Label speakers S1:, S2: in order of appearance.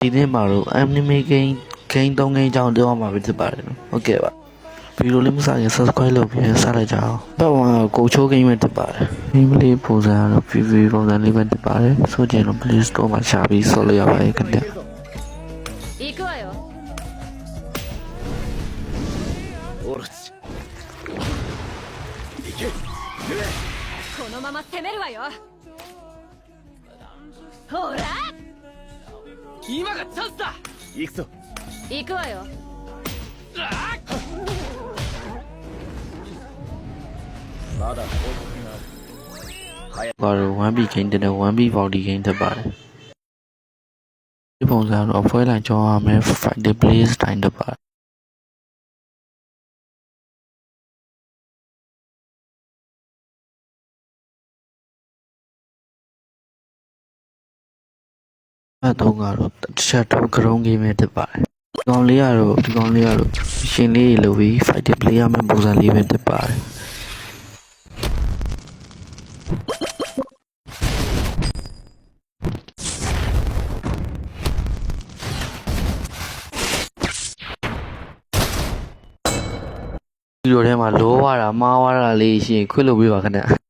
S1: ဒီနေ့မှာတော့ anime game 3 game ကြောင်းပြောမှာဖြစ်ပါတယ်နော်ဟုတ်ကဲ့ပါဗီဒီယိုလေးမစခင် subscribe လုပ်ပြီးစလိုက်ကြအောင်ပတ်ဝန်းကိုချိုး game ပဲဖြစ်ပါတယ် game လေးပုံစံကတော့ PV ပုံစံလေးပဲဖြစ်ပါတယ်ဆိုကြရင်တော့ Play Store မှာရှာပြီးဆော်လို့ရပါတယ်ခင်ဗျ
S2: 行くわよ。
S3: オロチ行け
S2: このまま攻めるわよ。ほら、
S3: 今がチャンスだ行くぞ
S2: 行くわよ。
S3: まだ報告がある
S1: ကတော့ 1B game တဲ့ 1B body game ဖြစ်ပါတယ်ဒီပုံစံတော့အဖွဲလိုက်ကြောင်းရမယ် Friday play style တစ်ပါအဲ့တော့ကတော့ချက်တော့ ground game ပဲဖြစ်ပါတယ်ဒီကောင်လေးကတော့ရှင်လေးလိုပြီး Friday play ရမယ့်ပုံစံလေးပဲဖြစ်ပါတယ်ဒီလိုထဲမှာလောရတာမှားရတာလေးရှင်ခွင့်လို့ပြပါခဏ